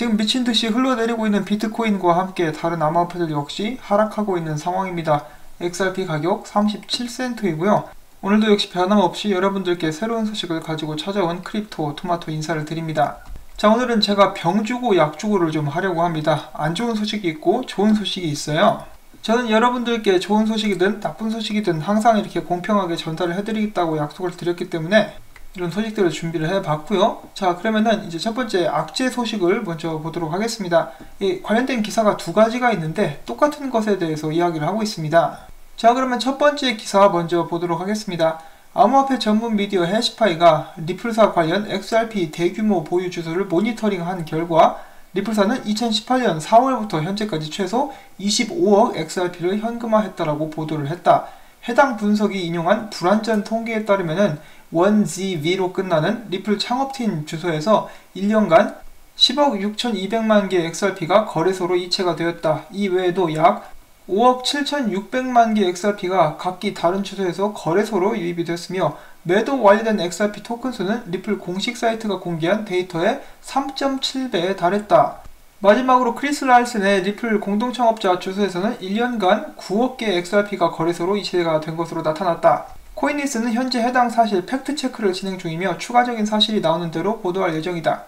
지금 미친듯이 흘러내리고 있는 비트코인과 함께 다른 암호화폐들 역시 하락하고 있는 상황입니다. XRP 가격 37센트이고요. 오늘도 역시 변함없이 여러분들께 새로운 소식을 가지고 찾아온 크립토 토마토 인사를 드립니다. 자, 오늘은 제가 병주고 약주고를 좀 하려고 합니다. 안 좋은 소식이 있고 좋은 소식이 있어요. 저는 여러분들께 좋은 소식이든 나쁜 소식이든 항상 이렇게 공평하게 전달을 해드리겠다고 약속을 드렸기 때문에 이런 소식들을 준비를 해봤고요. 자, 그러면은 이제 첫 번째 악재 소식을 먼저 보도록 하겠습니다. 관련된 기사가 두 가지가 있는데 똑같은 것에 대해서 이야기를 하고 있습니다. 자, 그러면 첫 번째 기사 먼저 보도록 하겠습니다. 암호화폐 전문 미디어 해시파이가 리플사 관련 XRP 대규모 보유 주소를 모니터링한 결과 리플사는 2018년 4월부터 현재까지 최소 25억 XRP를 현금화했다라고 보도를 했다. 해당 분석이 인용한 불완전 통계에 따르면은 1ZV로 끝나는 리플 창업팀 주소에서 1년간 10억 6,200만 개 XRP가 거래소로 이체가 되었다. 이 외에도 약 5억 7,600만 개 XRP가 각기 다른 주소에서 거래소로 유입이 됐으며 매도 완료된 XRP 토큰 수는 리플 공식 사이트가 공개한 데이터의 3.7배에 달했다. 마지막으로 크리스 랄슨의 리플 공동창업자 주소에서는 1년간 9억 개 XRP가 거래소로 이체가 된 것으로 나타났다. 코인리스는 현재 해당 사실 팩트체크를 진행 중이며 추가적인 사실이 나오는 대로 보도할 예정이다.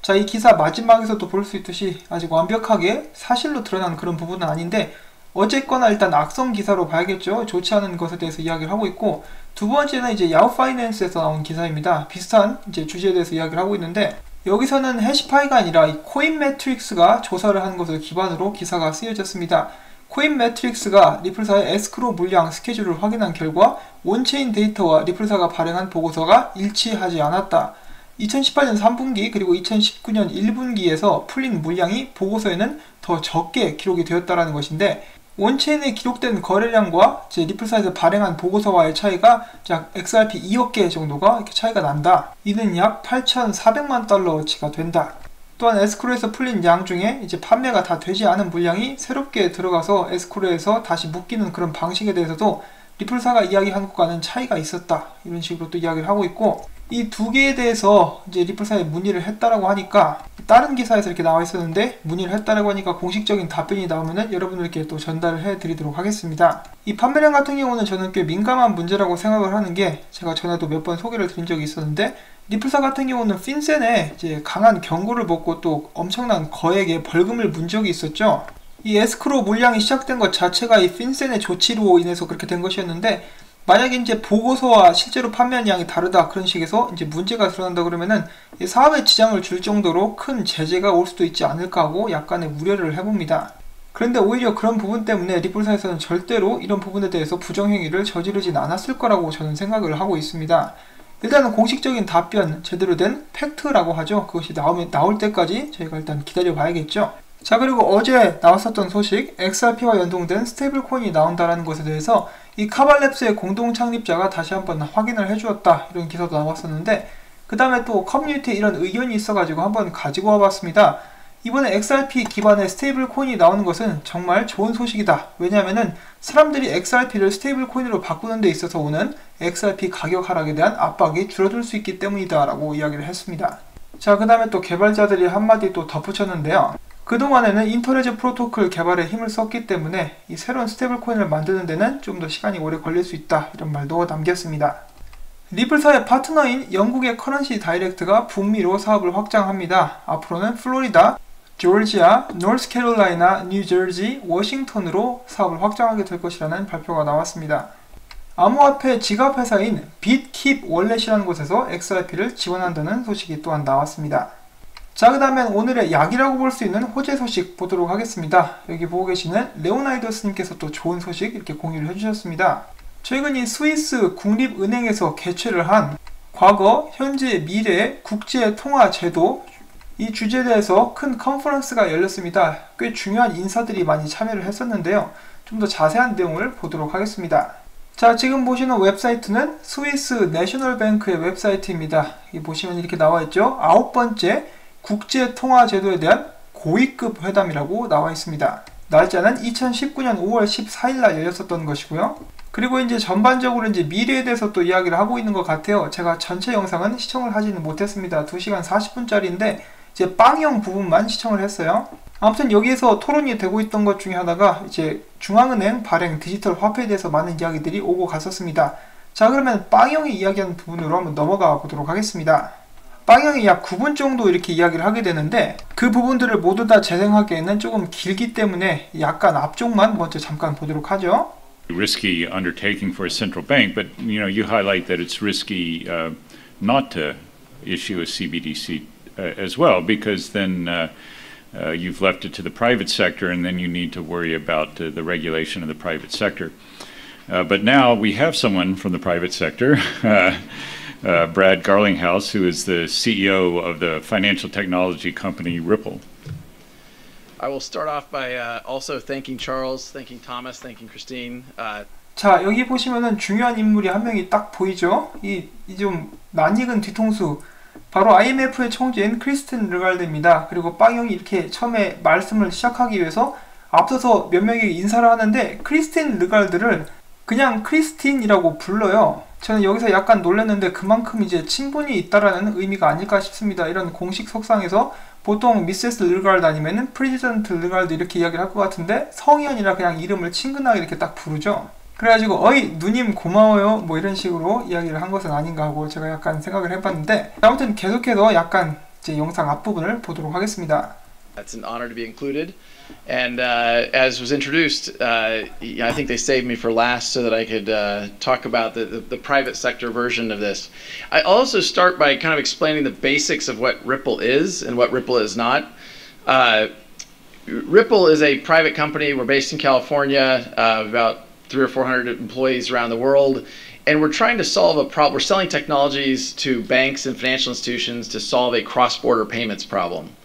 자, 이 기사 마지막에서도 볼 수 있듯이 아직 완벽하게 사실로 드러난 그런 부분은 아닌데 어쨌거나 일단 악성 기사로 봐야겠죠. 좋지 않은 것에 대해서 이야기를 하고 있고, 두 번째는 이제 야후 파이낸스에서 나온 기사입니다. 비슷한 이제 주제에 대해서 이야기를 하고 있는데 여기서는 해시파이가 아니라 이 코인 매트릭스가 조사를 한 것을 기반으로 기사가 쓰여졌습니다. 코인 매트릭스가 리플사의 에스크로 물량 스케줄을 확인한 결과 온체인 데이터와 리플사가 발행한 보고서가 일치하지 않았다. 2018년 3분기 그리고 2019년 1분기에서 풀린 물량이 보고서에는 더 적게 기록이 되었다는 것인데, 온체인에 기록된 거래량과 리플사에서 발행한 보고서와의 차이가 약 XRP 2억 개 정도가 이렇게 차이가 난다. 이는 약 8,400만 달러치가 된다. 또한 에스크로에서 풀린 양 중에 이제 판매가 다 되지 않은 물량이 새롭게 들어가서 에스크로에서 다시 묶이는 그런 방식에 대해서도 리플사가 이야기한 것과는 차이가 있었다. 이런 식으로 또 이야기를 하고 있고, 이 두 개에 대해서 이제 리플사에 문의를 했다라고 하니까, 다른 기사에서 이렇게 나와 있었는데 문의를 했다라고 하니까 공식적인 답변이 나오면은 여러분들께 또 전달을 해 드리도록 하겠습니다. 이 판매량 같은 경우는 저는 꽤 민감한 문제라고 생각을 하는 게, 제가 전에도 몇 번 소개를 드린 적이 있었는데, 리플사 같은 경우는 핀센에 이제 강한 경고를 먹고 또 엄청난 거액의 벌금을 문 적이 있었죠. 이 에스크로 물량이 시작된 것 자체가 이 핀센의 조치로 인해서 그렇게 된 것이었는데, 만약에 이제 보고서와 실제로 판매한 양이 다르다 그런 식에서 이제 문제가 드러난다 그러면은 사업에 지장을 줄 정도로 큰 제재가 올 수도 있지 않을까 하고 약간의 우려를 해봅니다. 그런데 오히려 그런 부분 때문에 리플사에서는 절대로 이런 부분에 대해서 부정행위를 저지르진 않았을 거라고 저는 생각을 하고 있습니다. 일단은 공식적인 답변, 제대로 된 팩트라고 하죠. 그것이 나올 때까지 저희가 일단 기다려 봐야겠죠. 자, 그리고 어제 나왔었던 소식, XRP와 연동된 스테이블 코인이 나온다라는 것에 대해서 이 카발랩스의 공동 창립자가 다시 한번 확인을 해주었다, 이런 기사도 나왔었는데, 그 다음에 또 커뮤니티에 이런 의견이 있어가지고 한번 가지고 와봤습니다. 이번에 XRP 기반의 스테이블 코인이 나오는 것은 정말 좋은 소식이다. 왜냐하면은 사람들이 XRP를 스테이블 코인으로 바꾸는 데 있어서 오는 XRP 가격 하락에 대한 압박이 줄어들 수 있기 때문이다 라고 이야기를 했습니다. 자, 그 다음에 또 개발자들이 한마디 또 덧붙였는데요. 그동안에는 인터레저 프로토콜 개발에 힘을 썼기 때문에 이 새로운 스테이블 코인을 만드는 데는 좀 더 시간이 오래 걸릴 수 있다, 이런 말도 남겼습니다. 리플사의 파트너인 영국의 커런시 다이렉트가 북미로 사업을 확장합니다. 앞으로는 플로리다, 조지아, 노스캐롤라이나, 뉴저지, 워싱턴으로 사업을 확장하게 될 것이라는 발표가 나왔습니다. 암호화폐 지갑회사인 빗킵 월렛이라는 곳에서 XRP를 지원한다는 소식이 또한 나왔습니다. 자, 그 다음엔 오늘의 약이라고 볼 수 있는 호재 소식 보도록 하겠습니다. 여기 보고 계시는 레오나이더스님께서 또 좋은 소식 이렇게 공유를 해주셨습니다. 최근 이 스위스 국립은행에서 개최를 한 과거, 현재, 미래의 국제통화제도, 이 주제에 대해서 큰 컨퍼런스가 열렸습니다. 꽤 중요한 인사들이 많이 참여를 했었는데요. 좀 더 자세한 내용을 보도록 하겠습니다. 자, 지금 보시는 웹사이트는 스위스 내셔널뱅크의 웹사이트입니다. 여기 보시면 이렇게 나와있죠. 9번째 국제통화제도에 대한 고위급 회담이라고 나와 있습니다. 날짜는 2019년 5월 14일날 열렸었던 것이고요. 그리고 이제 전반적으로 이제 미래에 대해서 또 이야기를 하고 있는 것 같아요. 제가 전체 영상은 시청을 하지는 못했습니다. 2시간 40분짜리인데 이제 빵형 부분만 시청을 했어요. 아무튼 여기에서 토론이 되고 있던 것 중에 하나가 이제 중앙은행 발행 디지털 화폐에 대해서 많은 이야기들이 오고 갔었습니다. 자, 그러면 빵형이 이야기하는 부분으로 한번 넘어가 보도록 하겠습니다. 빵형이 약 9분 정도 이렇게 이야기를 하게 되는데 그 부분들을 모두 다 재생하기에는 조금 길기 때문에 약간 앞쪽만 먼저 잠깐 보도록 하죠. Risky undertaking for a central bank, but you highlight that it's risky not to issue a CBDC as well, because then you've left it to the private sector, and then you need to worry about the regulation of the private sector. But now we have someone from the private sector, Brad Garlinghouse, who is the CEO of the financial technology company Ripple. I will start off by also thanking Charles, thanking Thomas, thanking Christine. 자, 여기 보시면은 중요한 인물이 한 명이 딱 보이죠? 이 좀 낯익은 뒤통수, 바로 IMF의 총재인 크리스틴 르갈드입니다. 그리고 빵형이 이렇게 처음에 말씀을 시작하기 위해서 앞서서 몇 명이 인사를 하는데 크리스틴 르갈드를 그냥 크리스틴이라고 불러요. 저는 여기서 약간 놀랐는데 그만큼 이제 친분이 있다라는 의미가 아닐까 싶습니다. 이런 공식 석상에서 보통 미세스 르갈드 아니면은 프레지던트 르갈드 이렇게 이야기를 할 것 같은데 성이 아니라 그냥 이름을 친근하게 이렇게 딱 부르죠. 그래가지고 어이 누님 고마워요 뭐 이런 식으로 이야기를 한 것은 아닌가 하고 제가 약간 생각을 해봤는데, 아무튼 계속해서 약간 제 영상 앞부분을 보도록 하겠습니다. It's an honor to be included, and as was introduced, I think they saved me for last so that I could talk about the private sector version of this. I also start by kind of explaining the basics of what Ripple is and what Ripple is not. Ripple is a private company. We're based in California, about 300 or 400 employees around the world, and we're trying to solve a problem. We're selling technologies to banks and financial institutions to solve a cross-border payments problem.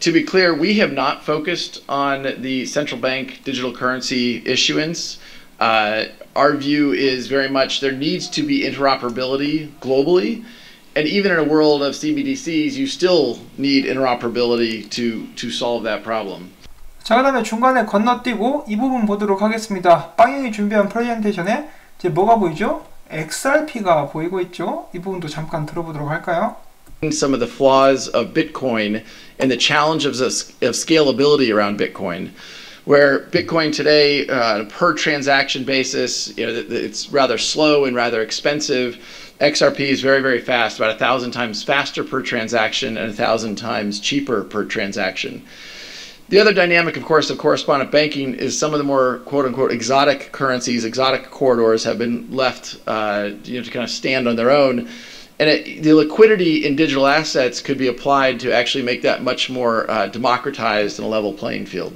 To be clear, we have not focused on the central bank digital currency issuance. Our view is very much there needs to be interoperability globally, and even in a world of CBDCs, you still need interoperability to solve that problem. 자, 그 다음에 중간에 건너뛰고 이 부분 보도록 하겠습니다. 빵형이 준비한 프레젠테이션에 이제 뭐가 보이죠? XRP가 보이고 있죠? 이 부분도 잠깐 들어보도록 할까요? Some of the flaws of Bitcoin and the challenges of scalability around Bitcoin, where Bitcoin today, per transaction basis, it's rather slow and rather expensive. XRP is very, very fast, about 1,000 times faster per transaction and 1,000 times cheaper per transaction. The other dynamic, of course, of correspondent banking is some of the more quote-unquote exotic currencies, exotic corridors have been left to kind of stand on their own. And the liquidity in digital assets could be applied to actually make that much more democratized and a level playing field.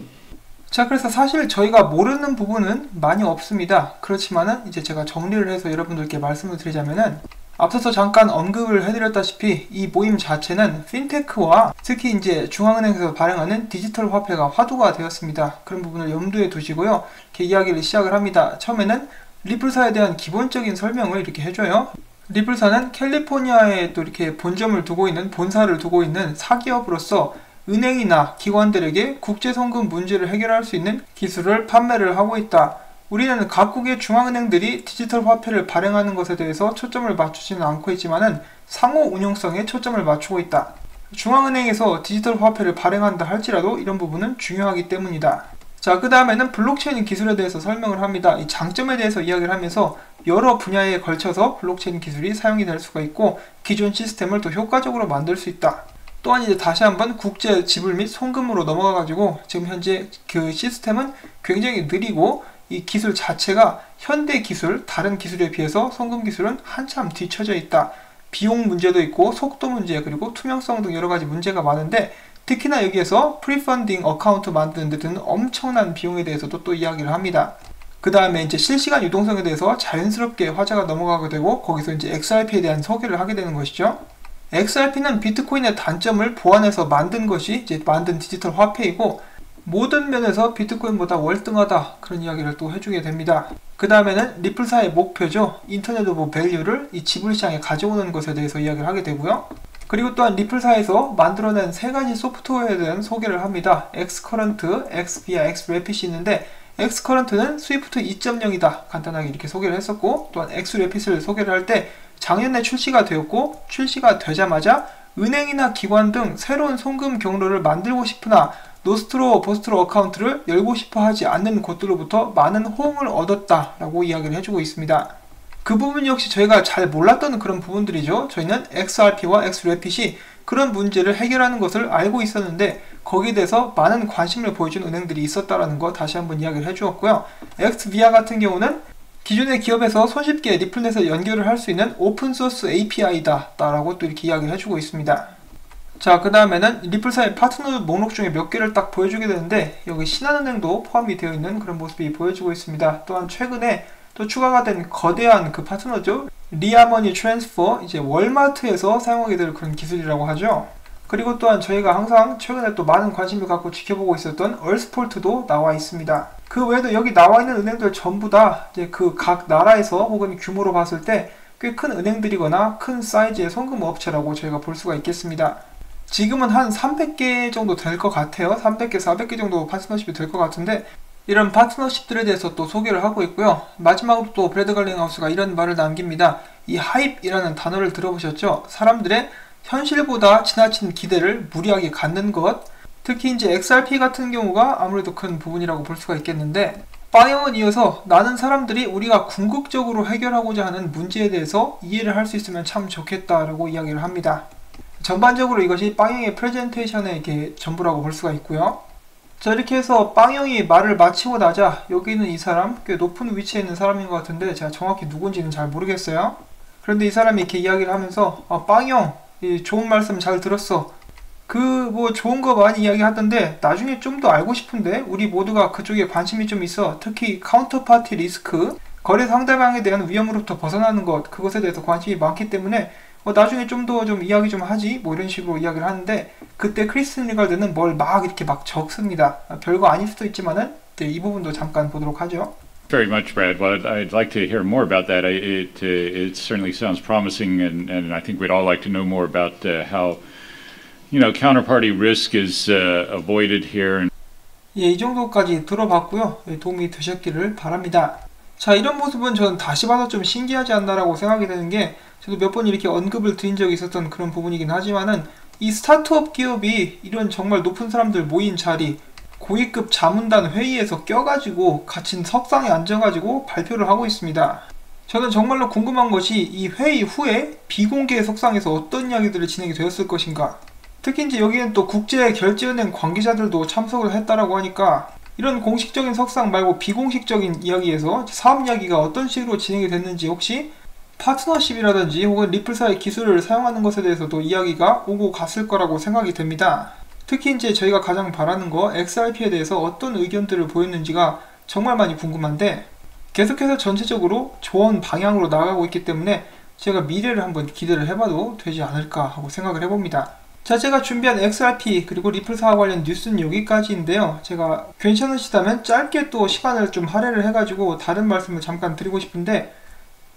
자, 그래서 사실 저희가 모르는 부분은 많이 없습니다. 그렇지만은 이제 제가 정리를 해서 여러분들께 말씀을 드리자면은, 앞서서 잠깐 언급을 해드렸다시피 이 모임 자체는 핀테크와 특히 이제 중앙은행에서 발행하는 디지털 화폐가 화두가 되었습니다. 그런 부분을 염두에 두시고요. 이렇게 이야기를 시작을 합니다. 처음에는 리플사에 대한 기본적인 설명을 이렇게 해줘요. 리플사는 캘리포니아에 또 이렇게 본점을 두고 있는, 본사를 두고 있는 사기업으로서 은행이나 기관들에게 국제송금 문제를 해결할 수 있는 기술을 판매를 하고 있다. 우리는 각국의 중앙은행들이 디지털 화폐를 발행하는 것에 대해서 초점을 맞추지는 않고 있지만은 상호 운용성에 초점을 맞추고 있다. 중앙은행에서 디지털 화폐를 발행한다 할지라도 이런 부분은 중요하기 때문이다. 자, 그 다음에는 블록체인 기술에 대해서 설명을 합니다. 이 장점에 대해서 이야기를 하면서 여러 분야에 걸쳐서 블록체인 기술이 사용이 될 수가 있고 기존 시스템을 더 효과적으로 만들 수 있다. 또한 이제 다시 한번 국제 지불 및 송금으로 넘어가가지고 지금 현재 그 시스템은 굉장히 느리고 이 기술 자체가 현대 기술, 다른 기술에 비해서 송금 기술은 한참 뒤처져 있다. 비용 문제도 있고 속도 문제 그리고 투명성 등 여러 가지 문제가 많은데 특히나 여기에서 프리펀딩 어카운트 만드는 데 드는 엄청난 비용에 대해서도 또 이야기를 합니다. 그 다음에 이제 실시간 유동성에 대해서 자연스럽게 화제가 넘어가게 되고 거기서 이제 XRP에 대한 소개를 하게 되는 것이죠. XRP는 비트코인의 단점을 보완해서 만든 것이 이제 만든 디지털 화폐이고 모든 면에서 비트코인보다 월등하다 그런 이야기를 또 해주게 됩니다. 그 다음에는 리플사의 목표죠. 인터넷 오브 밸류를 이 지불 시장에 가져오는 것에 대해서 이야기를 하게 되고요. 그리고 또한 리플사에서 만들어낸 세 가지 소프트웨어에 대한 소개를 합니다. X커런트, X비아, X래핏이 있는데 X커런트는 스위프트 2.0이다 간단하게 이렇게 소개를 했었고 또한 X래핏을 소개를 할 때 작년에 출시가 되었고 출시가 되자마자 은행이나 기관 등 새로운 송금 경로를 만들고 싶으나 노스트로 보스트로 어카운트를 열고 싶어 하지 않는 곳들로부터 많은 호응을 얻었다라고 이야기를 해주고 있습니다. 그 부분 역시 저희가 잘 몰랐던 그런 부분들이죠. 저희는 XRP와 XRapid이 그런 문제를 해결하는 것을 알고 있었는데 거기에 대해서 많은 관심을 보여준 은행들이 있었다라는 거 다시 한번 이야기를 해주었고요. XVIA 같은 경우는 기존의 기업에서 손쉽게 리플넷에 연결을 할 수 있는 오픈소스 API다 라고 또 이렇게 이야기를 해주고 있습니다. 자, 그 다음에는 리플사의 파트너 목록 중에 몇 개를 딱 보여주게 되는데 여기 신한은행도 포함이 되어 있는 그런 모습이 보여지고 있습니다. 또한 최근에 또 추가가 된 거대한 그 파트너죠. 리아머니 트랜스퍼, 이제 월마트에서 사용하게 될 그런 기술이라고 하죠. 그리고 또한 저희가 항상 최근에 또 많은 관심을 갖고 지켜보고 있었던 얼스폴트도 나와 있습니다. 그 외에도 여기 나와 있는 은행들 전부 다 이제 그 각 나라에서 혹은 규모로 봤을 때 꽤 큰 은행들이거나 큰 사이즈의 송금업체라고 저희가 볼 수가 있겠습니다. 지금은 한 300개 정도 될 것 같아요. 300개, 400개 정도 파트너십이 될 것 같은데 이런 파트너십들에 대해서 또 소개를 하고 있고요. 마지막으로 또 브래드 갈링하우스가 이런 말을 남깁니다. 이 하입이라는 단어를 들어보셨죠? 사람들의 현실보다 지나친 기대를 무리하게 갖는 것. 특히 이제 XRP 같은 경우가 아무래도 큰 부분이라고 볼 수가 있겠는데 빵형은 이어서 나는 사람들이 우리가 궁극적으로 해결하고자 하는 문제에 대해서 이해를 할 수 있으면 참 좋겠다라고 이야기를 합니다. 전반적으로 이것이 빵형의 프레젠테이션의 이렇게 전부라고 볼 수가 있고요. 자, 이렇게 해서 빵형이 말을 마치고 나자 여기 있는 이 사람 꽤 높은 위치에 있는 사람인 것 같은데 제가 정확히 누군지는 잘 모르겠어요. 그런데 이 사람이 이렇게 이야기를 하면서 빵형 좋은 말씀 잘 들었어. 뭐 좋은 거 많이 이야기하던데 나중에 좀 더 알고 싶은데 우리 모두가 그쪽에 관심이 좀 있어. 특히 카운터파티 리스크, 거래 상대방에 대한 위험으로부터 벗어나는 것, 그것에 대해서 관심이 많기 때문에 나중에 좀 더 좀 이야기 좀 하지 뭐 이런 식으로 이야기를 하는데 그때 크리스틴 리갈드는 뭘 막 이렇게 막 적습니다. 별거 아닐 수도 있지만은 이 부분도 잠깐 보도록 하죠. Very much, Brad. Well, I'd like to hear more about that. It certainly sounds promising, and I think we'd all like to know more about how, counterparty risk is avoided here. 예, 이 정도까지 들어봤고요. 도움이 되셨기를 바랍니다. 자, 이런 모습은 저는 다시 봐도 좀 신기하지 않나라고 생각이 되는 게 저도 몇 번 이렇게 언급을 드린 적이 있었던 그런 부분이긴 하지만은 이 스타트업 기업이 이런 정말 높은 사람들 모인 자리, 고위급 자문단 회의에서 껴가지고 같이 석상에 앉아가지고 발표를 하고 있습니다. 저는 정말로 궁금한 것이 이 회의 후에 비공개 석상에서 어떤 이야기들이 진행이 되었을 것인가. 특히 이제 여기엔 또 국제결제은행 관계자들도 참석을 했다라고 하니까 이런 공식적인 석상 말고 비공식적인 이야기에서 사업 이야기가 어떤 식으로 진행이 됐는지 혹시 파트너십이라든지 혹은 리플사의 기술을 사용하는 것에 대해서도 이야기가 오고 갔을 거라고 생각이 됩니다. 특히 이제 저희가 가장 바라는 거 XRP에 대해서 어떤 의견들을 보였는지가 정말 많이 궁금한데 계속해서 전체적으로 좋은 방향으로 나가고 있기 때문에 제가 미래를 한번 기대를 해봐도 되지 않을까 하고 생각을 해봅니다. 자, 제가 준비한 XRP 그리고 리플사와 관련 뉴스는 여기까지인데요. 제가 괜찮으시다면 짧게 또 시간을 좀 할애를 해가지고 다른 말씀을 잠깐 드리고 싶은데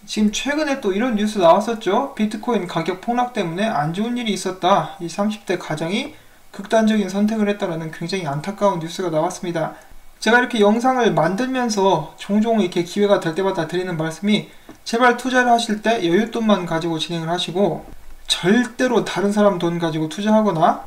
지금 최근에 또 이런 뉴스 나왔었죠. 비트코인 가격 폭락 때문에 안 좋은 일이 있었다. 이 30대 가장이 극단적인 선택을 했다라는 굉장히 안타까운 뉴스가 나왔습니다. 제가 이렇게 영상을 만들면서 종종 이렇게 기회가 될 때마다 드리는 말씀이 제발 투자를 하실 때 여윳돈만 가지고 진행을 하시고 절대로 다른 사람 돈 가지고 투자하거나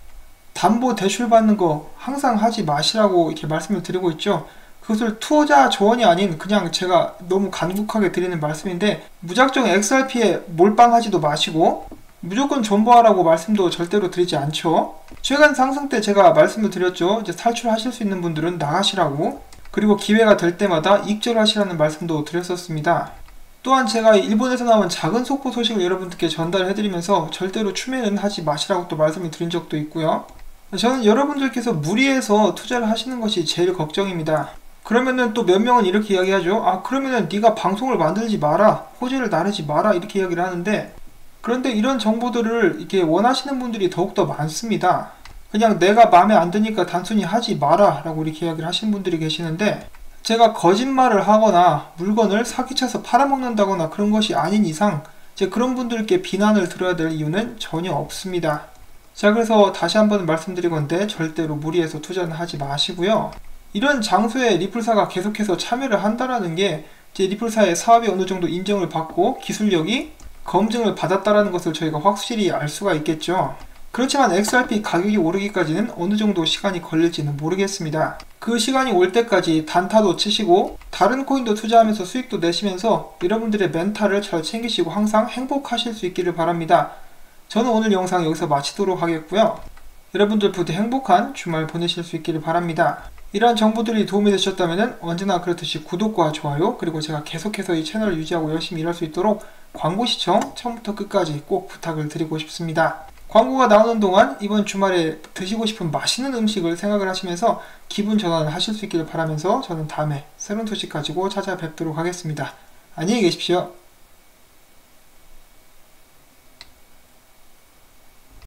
담보 대출 받는 거 항상 하지 마시라고 이렇게 말씀을 드리고 있죠. 그것을 투자 조언이 아닌 그냥 제가 너무 간곡하게 드리는 말씀인데 무작정 XRP에 몰빵하지도 마시고 무조건 존버하라고 말씀도 절대로 드리지 않죠. 최근 상승 때 제가 말씀을 드렸죠. 이제 탈출하실 수 있는 분들은 나가시라고, 그리고 기회가 될 때마다 익절하시라는 말씀도 드렸었습니다. 또한 제가 일본에서 나온 작은 속보 소식을 여러분들께 전달해드리면서 절대로 추매는 하지 마시라고 또 말씀을 드린 적도 있고요. 저는 여러분들께서 무리해서 투자를 하시는 것이 제일 걱정입니다. 그러면은 또 몇 명은 이렇게 이야기하죠. 그러면은 네가 방송을 만들지 마라, 호재를 나르지 마라, 이렇게 이야기를 하는데, 그런데 이런 정보들을 이렇게 원하시는 분들이 더욱더 많습니다. 그냥 내가 마음에 안 드니까 단순히 하지 마라 라고 이렇게 이야기를 하시는 분들이 계시는데, 제가 거짓말을 하거나 물건을 사기쳐서 팔아먹는다거나 그런 것이 아닌 이상 이제 그런 분들께 비난을 들어야 될 이유는 전혀 없습니다. 자, 그래서 다시 한번 말씀드리건데 절대로 무리해서 투자는 하지 마시고요. 이런 장소에 리플사가 계속해서 참여를 한다라는 게 이제 리플사의 사업이 어느 정도 인정을 받고 기술력이 검증을 받았다라는 것을 저희가 확실히 알 수가 있겠죠. 그렇지만 XRP 가격이 오르기까지는 어느 정도 시간이 걸릴지는 모르겠습니다. 그 시간이 올 때까지 단타도 치시고 다른 코인도 투자하면서 수익도 내시면서 여러분들의 멘탈을 잘 챙기시고 항상 행복하실 수 있기를 바랍니다. 저는 오늘 영상 여기서 마치도록 하겠고요. 여러분들 부디 행복한 주말 보내실 수 있기를 바랍니다. 이러한 정보들이 도움이 되셨다면 언제나 그렇듯이 구독과 좋아요, 그리고 제가 계속해서 이 채널을 유지하고 열심히 일할 수 있도록 광고 시청 처음부터 끝까지 꼭 부탁을 드리고 싶습니다. 광고가 나오는 동안 이번 주말에 드시고 싶은 맛있는 음식을 생각을 하시면서 기분 전환을 하실 수 있기를 바라면서 저는 다음에 새로운 소식 가지고 찾아뵙도록 하겠습니다. 안녕히 계십시오.